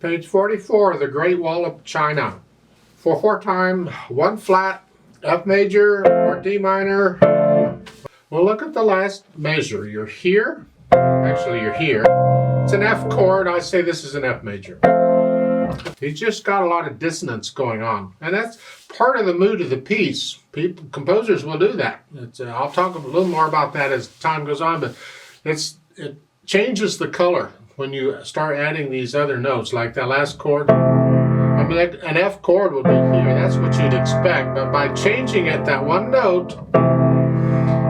Page 44, The Great Wall of China. For 4-time, 1 flat, F major or D minor. Well, look at the last measure. You're here. Actually, you're here. It's an F chord. I say this is an F major. He's just got a lot of dissonance going on. And that's part of the mood of the piece. Composers will do that. I'll talk a little more about that as time goes on, but it changes the color when you start adding these other notes, like that last chord. I mean, an F chord would be here. That's what you'd expect. But by changing it, that one note,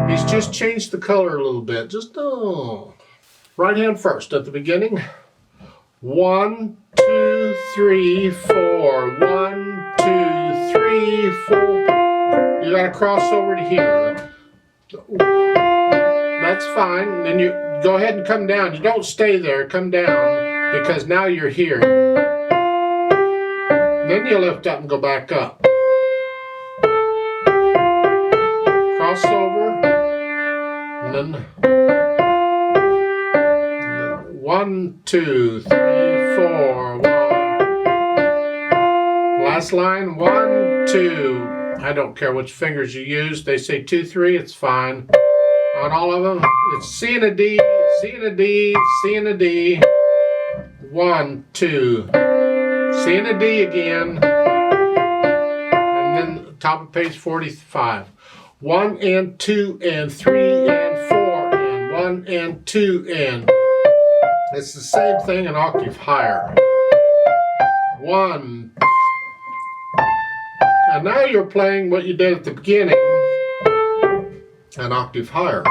he's just changed the color a little bit. Just, right hand first at the beginning. 1, 2, 3, 4. 1, 2, 3, 4. You gotta cross over to here. That's fine. Then you go ahead and come down. You don't stay there. Come down because now you're here. Then you lift up and go back up. Cross over. And then 1, 2, 3, 4. 1. Last line. 1, 2. I don't care which fingers you use. They say 2, 3. It's fine. On all of them, it's C and a D, C and a D, C and a D. 1, 2. C and a D again. And then top of page 45. 1 and 2 and 3 and 4 and 1 and 2 and. It's the same thing an octave higher. 1. And now you're playing what you did at the beginning, an octave higher.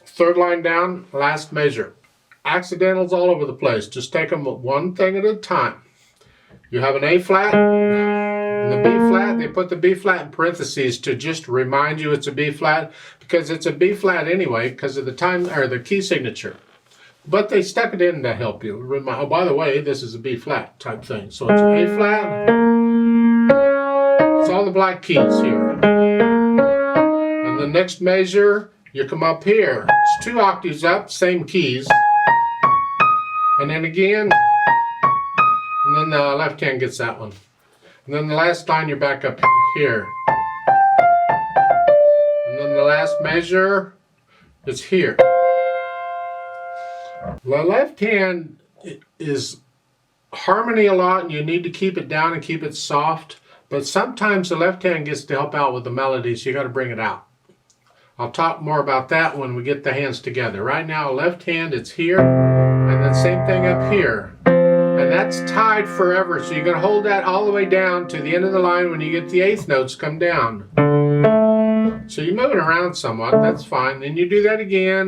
Third line down, last measure. Accidentals all over the place. Just take them one thing at a time. You have an A flat and the B flat. They put the B flat in parentheses to just remind you it's a B flat, because it's a B flat anyway because of the time or the key signature. But they stuck it in to help you. Oh, by the way, this is a B flat type thing. So it's A flat. It's all the black keys here. And the next measure, you come up here. It's 2 octaves up, same keys. And then again, and then the left hand gets that one. And then the last line, you're back up here. And then the last measure is here. The left hand is harmony a lot, and you need to keep it down and keep it soft. But sometimes the left hand gets to help out with the melody, so you got to bring it out. I'll talk more about that when we get the hands together. Right now, left hand, it's here, and then same thing up here. And that's tied forever, so you're going to hold that all the way down to the end of the line. When you get the 8th notes, come down. So you're moving around somewhat, that's fine. Then you do that again.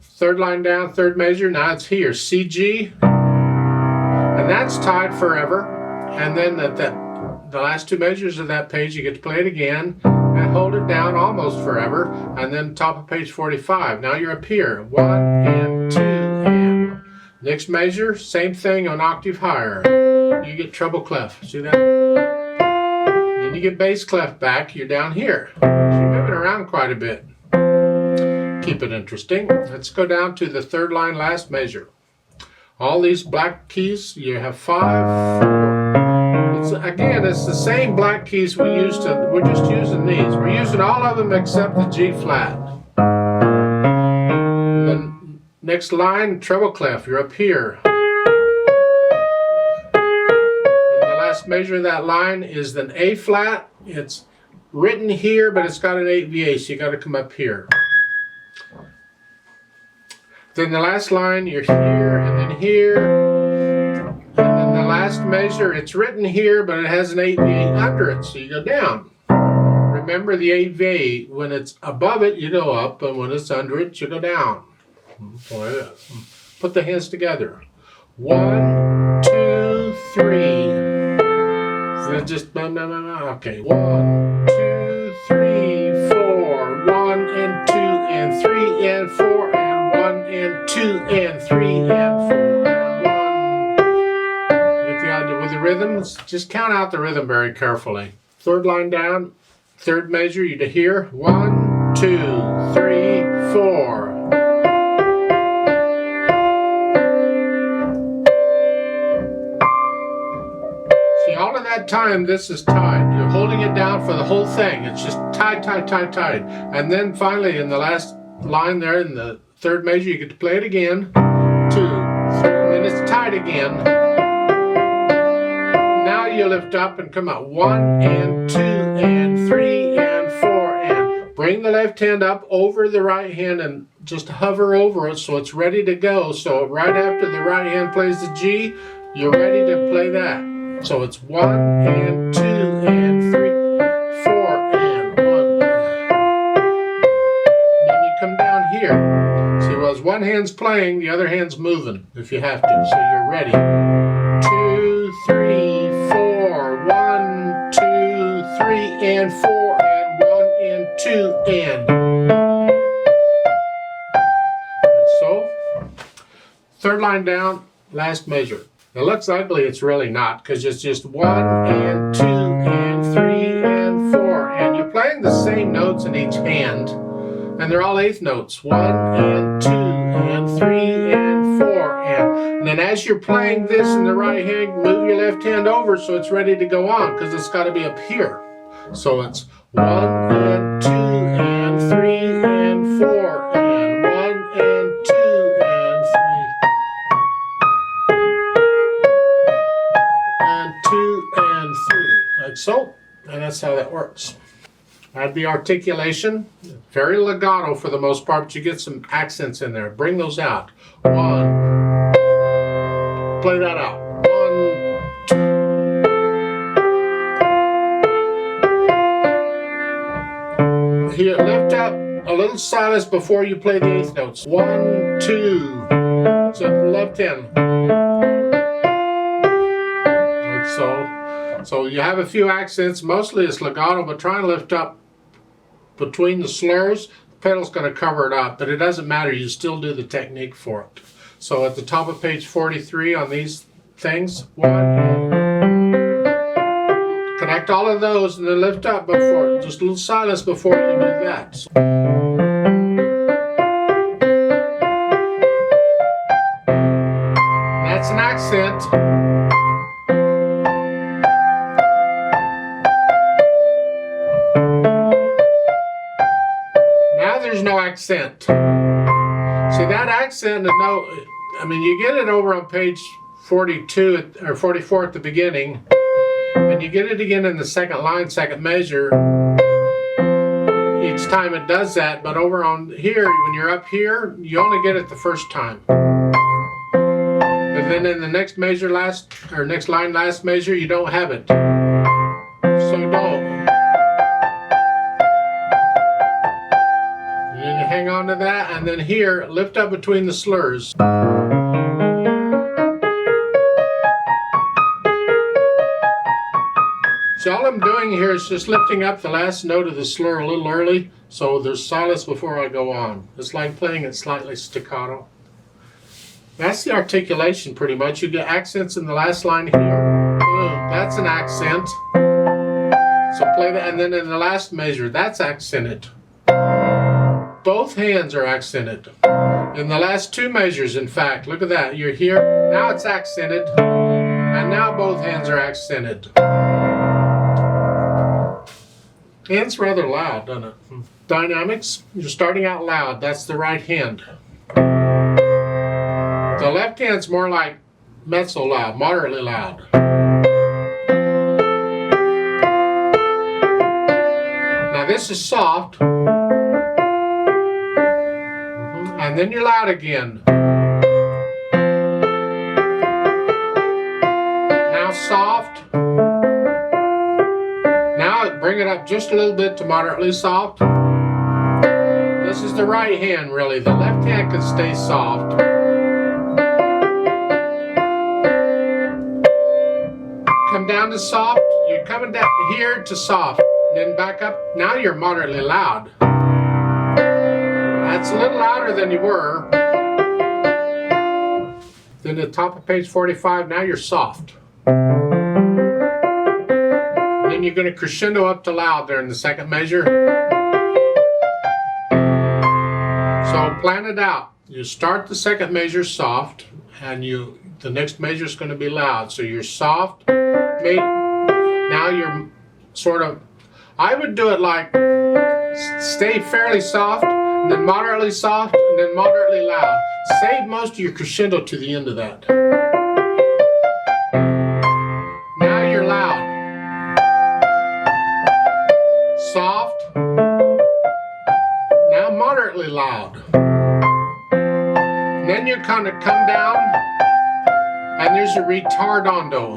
Third line down, third measure, now it's here, C, G. And that's tied forever. And then the last 2 measures of that page, you get to play it again and hold it down almost forever. And then top of page 45. Now you're up here. 1 and 2 and. Next measure, same thing, an octave higher. You get treble clef. See that? Then you get bass clef back. You're down here. So you're moving around quite a bit. Keep it interesting. Let's go down to the third line, last measure. All these black keys, you have 5, 4. Again, it's the same black keys we used to. We're just using these. We're using all of them except the G flat. Then next line, treble clef. You're up here. And the last measure of that line is an A flat. It's written here, but it's got an 8 VA, so you got to come up here. Then the last line, you're here, and then here. And then the last measure, it's written here, but it has an 8 VA under it, so you go down. Remember the 8 VA, when it's above it, you go up, and when it's under it, you go down. Put the hands together. 1, 2, 3. So just, okay. 1, 2, 3, 4. 1 and 2 and 3 and 4 and 1 and 2 and 3 and 4 and 1. Get the idea with the rhythms? Just count out the rhythm very carefully. Third line down, third measure, you to here. 1, 2, 3, 4. See, all of that time this is tied. You're holding it down for the whole thing. It's just tied, tied, tied, tied. And then finally in the last line there in the third measure you get to play it again. 2, 3, and then it's tied again. Now you lift up and come out 1 and 2 and 3 and 4 and bring the left hand up over the right hand and just hover over it so it's ready to go. So right after the right hand plays the G, you're ready to play that. So it's 1 and 2 and 3, 4 and 1. And then you come down here. See, well, as one hand's playing, the other hand's moving if you have to. So you're ready. 2, 3, 4, 1, 2, 3 and 4 and 1 and 2 and. So, third line down, last measure. It looks ugly, it's really not, because it's just 1 and 2 and 3 and 4. And you're playing the same notes in each hand, and they're all eighth notes. 1 and 2 and 3 and 4. And then as you're playing this in the right hand, move your left hand over so it's ready to go on, because it's got to be up here. So it's 1 and 2 and 3 and 4 and 1 and 2 and 3. And 2 and 3, like so, and that's how that works. Add the articulation, very legato for the most part, but you get some accents in there. Bring those out. 1, play that out. 1, 2. Here, lift up a little silence before you play the eighth notes. 1, 2. So left hand. So you have a few accents, mostly it's legato, but try and lift up between the slurs. The pedal's going to cover it up, but it doesn't matter, you still do the technique for it. So at the top of page 43 on these things, 1, connect all of those and then lift up before, just a little silence before you do that. So, that's an accent. There's no accent. See, that accent, no, I mean, you get it over on page 42 or 44 at the beginning, and you get it again in the second line, second measure. Each time it does that, but over on here, when you're up here, you only get it the first time. But then in the next measure, next line, last measure, you don't have it. So don't. Hang on to that, and then here, lift up between the slurs. So all I'm doing here is just lifting up the last note of the slur a little early, so there's silence before I go on. It's like playing it slightly staccato. That's the articulation pretty much. You get accents in the last line here. Boom, that's an accent. So play that, and then in the last measure, that's accented. Both hands are accented. In the last two measures, in fact, look at that. You're here, now it's accented, and now both hands are accented. And it's rather loud, doesn't it? Dynamics, you're starting out loud. That's the right hand. The left hand's more like mezzo loud, moderately loud. Now this is soft. And then you're loud again. Now soft. Now bring it up just a little bit to moderately soft. This is the right hand really. The left hand can stay soft. Come down to soft. You're coming down here to soft. Then back up. Now you're moderately loud. That's a little louder than you were. Then at the top of page 45, now you're soft. Then you're going to crescendo up to loud there in the second measure. plan it out. You start the second measure soft, and the next measure is going to be loud. So you're soft, now you're sort of, I would do it like, stay fairly soft, and then moderately soft, and then moderately loud. Save most of your crescendo to the end of that. Now you're loud. Soft. Now moderately loud. And then you kind of come down, and there's a retardando.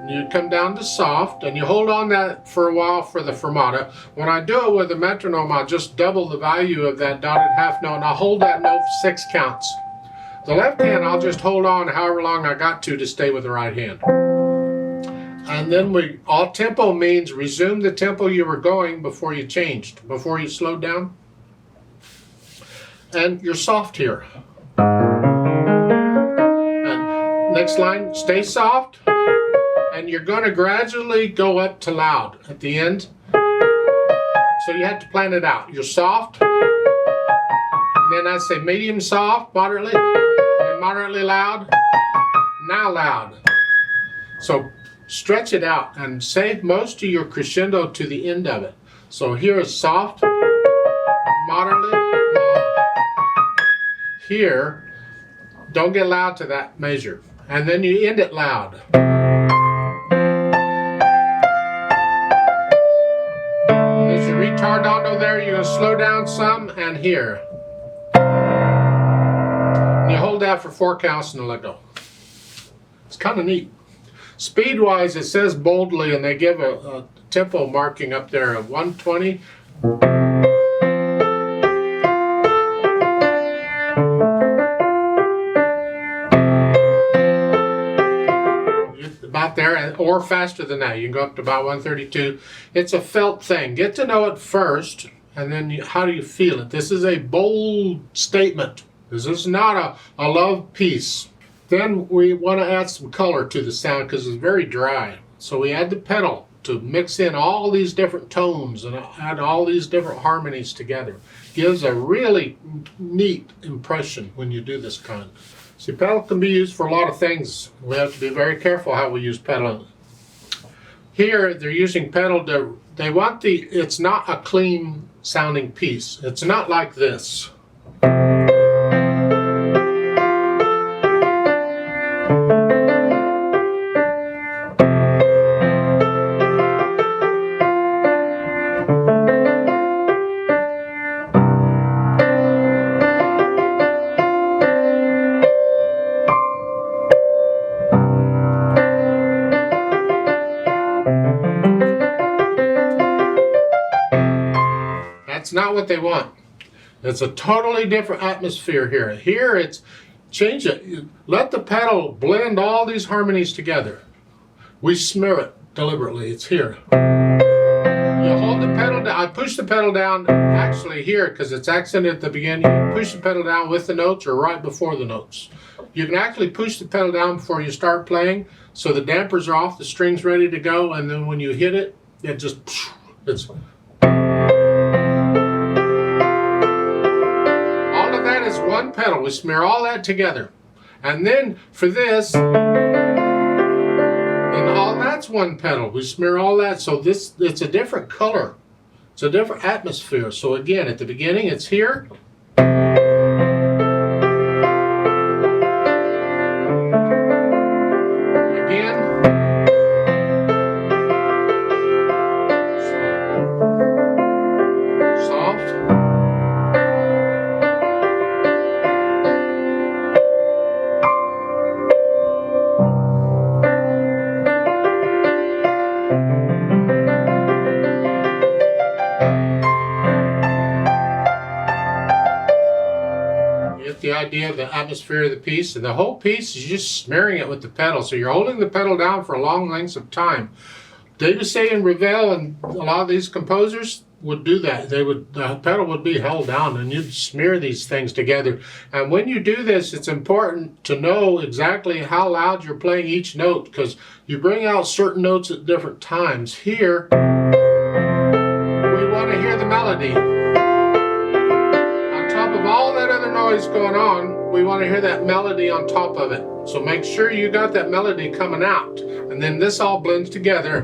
You come down to soft, and you hold on that for a while for the fermata. When I do it with a metronome, I'll just double the value of that dotted half note, and I'll hold that note for 6 counts. The left hand, I'll just hold on however long I got to stay with the right hand. And then all tempo means resume the tempo you were going before you changed, before you slowed down. And you're soft here. And next line, stay soft. And you're going to gradually go up to loud at the end. So you have to plan it out. You're soft, and then I say medium soft, moderately, and moderately loud, now loud. So stretch it out and save most of your crescendo to the end of it. So here is soft, moderately, loud. Here, don't get loud to that measure. And then you end it loud. Retardando there, you're going to slow down some, and here. And you hold that for 4 counts and let go. It's kind of neat. Speed-wise, it says boldly, and they give a tempo marking up there of 120. About there, or faster than that. You can go up to about 132. It's a felt thing. Get to know it first, and then how do you feel it? This is a bold statement. This is not a love piece. Then we want to add some color to the sound because it's very dry. So we add the pedal to mix in all these different tones and add all these different harmonies together. Gives a really neat impression when you do this kind. See, pedal can be used for a lot of things. We have to be very careful how we use pedal. Here, they're using pedal to, it's not a clean sounding piece. It's not like this. That's not what they want. It's a totally different atmosphere here. Here it's change it. Let the pedal blend all these harmonies together. We smear it deliberately. It's here. You hold the pedal down. I push the pedal down actually here because it's accented at the beginning. You push the pedal down with the notes or right before the notes. You can actually push the pedal down before you start playing so the dampers are off, the string's ready to go, and then when you hit it, it's is one pedal. We smear all that together. And then for this, and all that's one pedal. We smear all that. So it's a different color. It's a different atmosphere. So again, at the beginning, it's here. The idea of the atmosphere of the piece, and the whole piece is just smearing it with the pedal. So you're holding the pedal down for long lengths of time. Debussy and Ravel and a lot of these composers would do that. The pedal would be held down and you'd smear these things together. And when you do this, it's important to know exactly how loud you're playing each note because you bring out certain notes at different times. Here, we want to hear the melody. On top of all that other noise going on, we want to hear that melody on top of it. So make sure you got that melody coming out. And then this all blends together.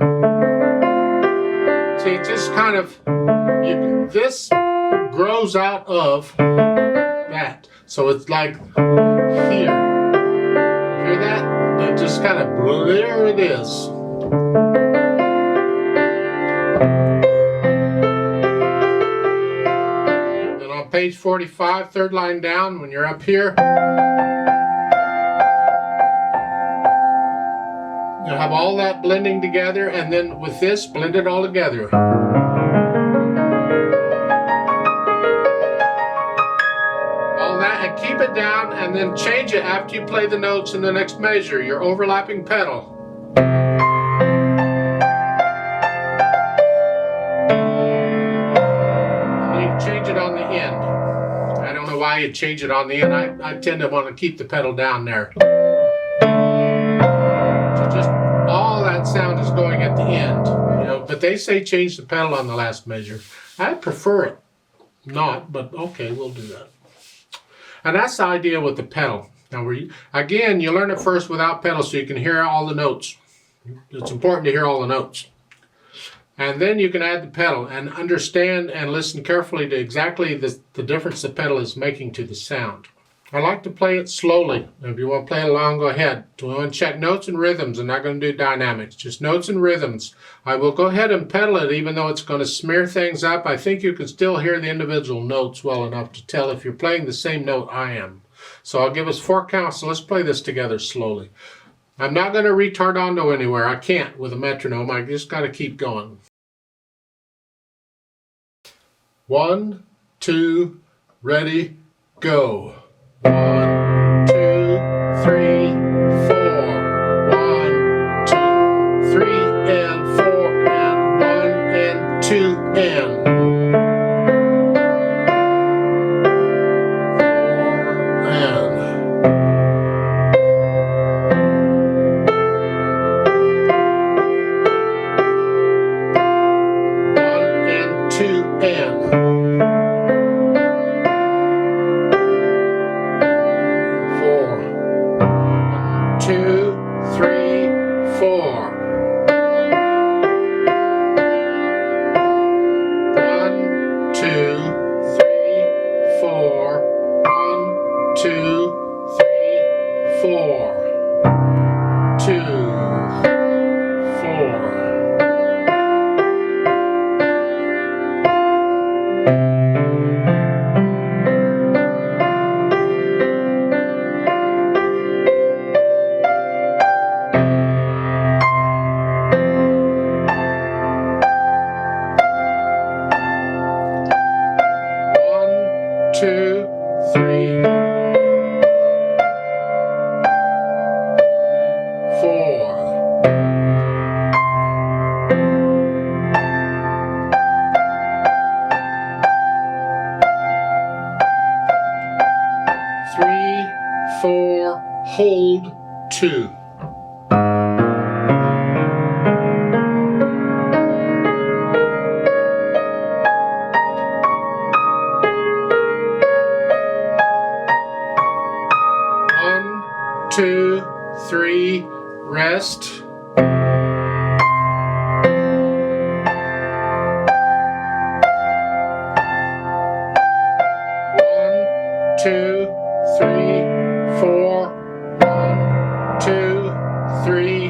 See, it just kind of, this grows out of that. So it's like here. Hear that? It just kind of, there it is. Then on page 45, third line down, when you're up here, you'll have all that blending together, and then with this, blend it all together. All that, and keep it down, and then change it after you play the notes in the next measure, your overlapping pedal. And you change it on the end. I don't know why you change it on the end. I tend to want to keep the pedal down there. Just all that sound is going at the end, you know, but they say change the pedal on the last measure. I prefer it not, but okay, we'll do that. And that's the idea with the pedal. Now, again, you learn it first without pedal so you can hear all the notes. It's important to hear all the notes. And then you can add the pedal and understand and listen carefully to exactly the difference the pedal is making to the sound. I like to play it slowly. If you want to play along, go ahead. We want to check notes and rhythms. I'm not going to do dynamics, just notes and rhythms. I will go ahead and pedal it, even though it's going to smear things up. I think you can still hear the individual notes well enough to tell if you're playing the same note I am. So I'll give us 4 counts, so let's play this together slowly. I'm not going to retardando anywhere. I can't with a metronome. I just got to keep going. 1, 2, ready, go. 1, 2, 3, 4. 1, 2, 3, and 4, and 1, and 2, and 4, and 1, and 2, and 2, 3, 4. 1, 2, 3, 4. 1, 2, 3, 4. 2, 4. Two, three, 4. 3, 4, hold 2. 2, 3, rest. 1, 2, 3, 4. 1, 2, 3.